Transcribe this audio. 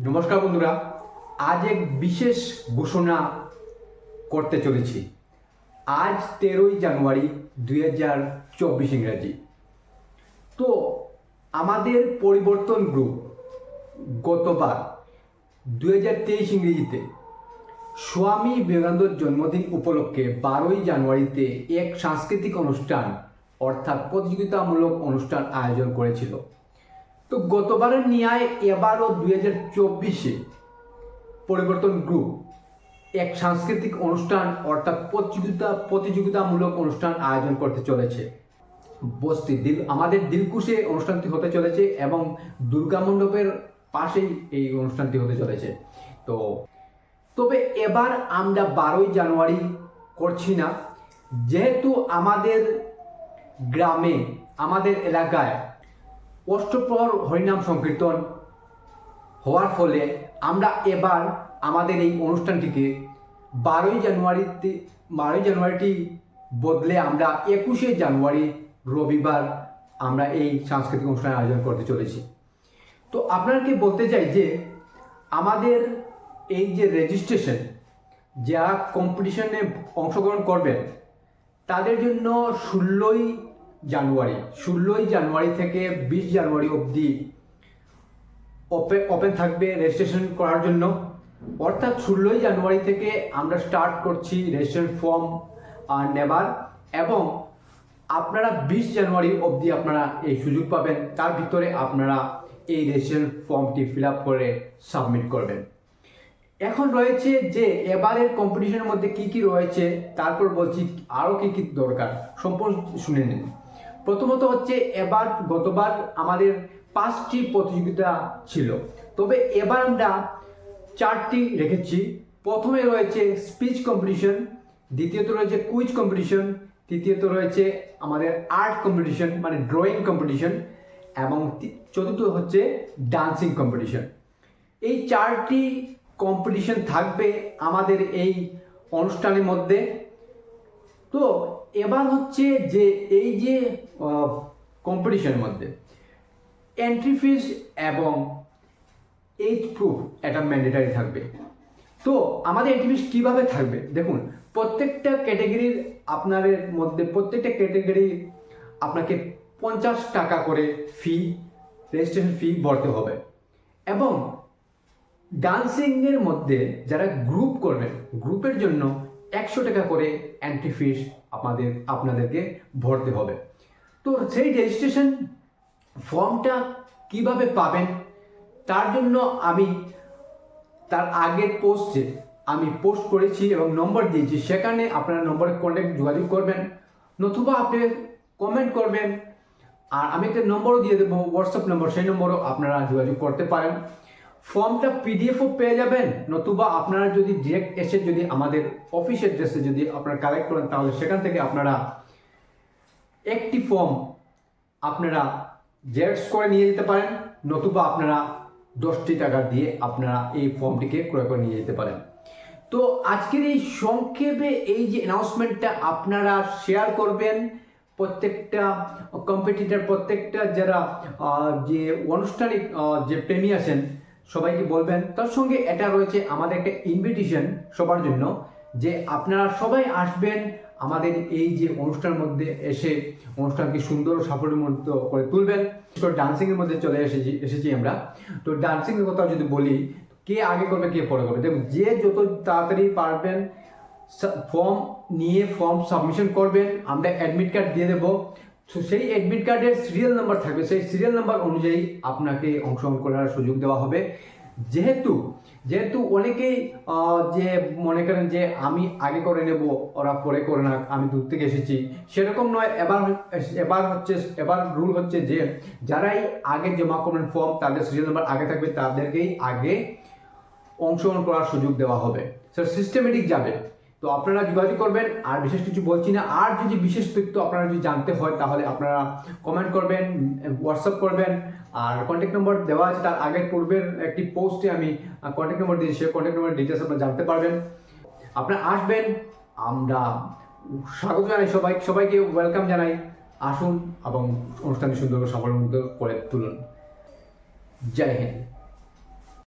নমস্কার বন্ধুরা, আজ এক বিশেষ ঘোষণা করতে চলেছি। আজ 13ই জানুয়ারি 2024 ইংরাজি। তো আমাদের পরিবর্তন গ্রুপ গতবার 2023 ইংরেজিতে স্বামী বিবেকানন্দের জন্মদিন উপলক্ষে 12ই জানুয়ারিতে এক সাংস্কৃতিক অনুষ্ঠান অর্থাৎ প্রতিযোগিতামূলক অনুষ্ঠান আয়োজন করেছিল। তো গতবারের ন্যায় এবারও 2024-এ পরিবর্তন গ্রুপ এক সাংস্কৃতিক অনুষ্ঠান অর্থাৎ প্রতিযোগিতামূলক অনুষ্ঠান আয়োজন করতে চলেছে। আমাদের দিলকুশে অনুষ্ঠানটি হতে চলেছে এবং দুর্গা মণ্ডপের পাশেই এই অনুষ্ঠানটি হতে চলেছে। তবে এবার আমরা 12ই জানুয়ারি করছি না, যেহেতু আমাদের গ্রামে আমাদের এলাকায় অষ্টপ্রহর হরিনাম সংকীর্তন হওয়ার ফলে আমরা এবার আমাদের এই অনুষ্ঠানটিকে 12ই জানুয়ারিটি বদলে আমরা 21শে জানুয়ারি রবিবার আমরা এই সাংস্কৃতিক অনুষ্ঠানের আয়োজন করতে চলেছি। তো আপনাকে বলতে চাই যে আমাদের এই যে রেজিস্ট্রেশন, যারা কম্পিটিশনে অংশগ্রহণ করবেন তাদের জন্য 16ই জানুয়ারি থেকে 20 জানুয়ারি অবধি ওপেন থাকবে রেজিস্ট্রেশন করার জন্য। অর্থাৎ 16ই জানুয়ারি থেকে আমরা স্টার্ট করছি রেজিস্ট্রেশন ফর্ম নেবার, এবং আপনারা 20 জানুয়ারি অবধি আপনারা এই সুযোগ পাবেন। তার ভিতরে আপনারা এই রেজিস্ট্রেশন ফর্মটি ফিল আপ করে সাবমিট করবেন। এখন রয়েছে যে এবারের কম্পিটিশনের মধ্যে কি কি রয়েছে, তারপর বলছি আরও কি কি দরকার, সম্পূর্ণ শুনে নিন। প্রথমত হচ্ছে গতবার আমাদের 5টি প্রতিযোগিতা ছিল, তবে এবার আমরা 4টি রেখেছি। প্রথমে রয়েছে স্পিচ কম্পিটিশন, দ্বিতীয়ত রয়েছে কুইজ কম্পিটিশন, তৃতীয়ত রয়েছে আমাদের আর্ট কম্পিটিশন মানে ড্রয়িং কম্পিটিশন, এবং চতুর্থ হচ্ছে ডান্সিং কম্পিটিশন। এই 4টি কম্পিটিশন থাকবে আমাদের এই অনুষ্ঠানের মধ্যে। তো এবার হচ্ছে যে এই যে কম্পিটিশনের মধ্যে এন্ট্রি ফিস এবং এজ প্রুফ এটা ম্যান্ডেটারি থাকবে। তো আমাদের এন্ট্রি ফিস কীভাবে থাকবে দেখুন, প্রত্যেকটা ক্যাটাগরির প্রত্যেকটা ক্যাটাগরি আপনাকে 50 টাকা করে রেজিস্ট্রেশন ফি ভরতে হবে, এবং ডান্সিংয়ের মধ্যে যারা গ্রুপ করবেন গ্রুপের জন্য 100 টাকা করে এন্ট্রি ফিস আপনাদেরকে ভরতে হবে। তো সেই রেজিস্ট্রেশন ফর্মটা কিভাবে পাবেন তার জন্য আমি তার আগের পোস্টে আমি পোস্ট করেছি এবং নম্বর দিয়েছি, সেখানে আপনারা নম্বরে যোগাযোগ করবেন, নতুবা আপনি কমেন্ট করবেন, আর আমি একটা নম্বরও দিয়ে দেবো, হোয়াটসঅ্যাপ নম্বর, সেই নম্বরও আপনারা যোগাযোগ করতে পারেন। ফর্মটা পিডিএফও পেয়ে যাবেন, নতুবা আপনারা যদি ডিরেক্ট এসে যদি আমাদের অফিস অ্যাড্রেসে যদি আপনারা কালেক্ট করেন তাহলে সেখান থেকে আপনারা একটি ফর্ম আপনারা জেরক্স করে নিয়ে যেতে পারেন, নতুবা আপনারা 10টি টাকা দিয়ে আপনারা এই ফর্মটিকে ক্রয় করে নিয়ে যেতে পারেন। তো আজকের এই সংক্ষেপে এই যে অ্যানাউন্সমেন্টটা আপনারা শেয়ার করবেন, প্রত্যেকটা কম্পিটিটর, প্রত্যেকটা যারা যে আনুষ্ঠানিক যে প্রেমী আছেন সবাইকে বলবেন। তার সঙ্গে এটা রয়েছে আমাদের একটা ইনভিটেশন সবার জন্য, যে আপনারা সবাই আসবেন আমাদের এই যে অনুষ্ঠানের মধ্যে এসে অনুষ্ঠানকে সুন্দর ও সাফল্যমণ্ডিত করে তুলবেন। তো ডান্সিংয়ের মধ্যে চলে এসেছি আমরা। তো ডান্সিংয়ের কথা যদি বলি, কে আগে করবে কে পরে করবে, দেখুন যে যত তাড়াতাড়ি পারবেন ফর্ম সাবমিশন করবেন, আমরা অ্যাডমিট কার্ড দিয়ে দেবো। তো সেই অ্যাডমিট কার্ডের সিরিয়াল নাম্বার থাকবে, সেই সিরিয়াল নাম্বার অনুযায়ী আপনাকে অংশগ্রহণ করার সুযোগ দেওয়া হবে। যেহেতু অনেকেই যে মনে করেন যে আমি আগে করে নেব, ওরা পরে করে না, আমি দূর থেকে এসেছি, সেরকম নয়। এবার রুল হচ্ছে যে যারাই আগে জমা করবেন ফর্ম, তাদের সিরিয়াল নাম্বার আগে থাকবে, তাদেরকেই আগে অংশগ্রহণ করার সুযোগ দেওয়া হবে। স্যার সিস্টেমেটিক যাবে। তো আপনারা যোগাযোগ করবেন, আর বিশেষ কিছু বলছি না। আর যদি বিশেষ তথ্য আপনারা যদি জানতে হয় তাহলে আপনারা কমেন্ট করবেন, হোয়াটসঅ্যাপ করবেন, আর কন্ট্যাক্ট নম্বর দেওয়া আছে। তার আগের পূর্বের একটি পোস্টে আমি কন্ট্যাক্ট নম্বর দিয়েছি, সেই কন্ট্যাক্ট নম্বরের ডিটেলস আপনারা জানতে পারবেন। আপনারা আসবেন, আমরা স্বাগত জানাই, সবাইকে ওয়েলকাম জানাই। আসুন এবং অনুষ্ঠানটি সুন্দর সাফল্যমণ্ডিত করে তুলুন। জয় হিন্দ।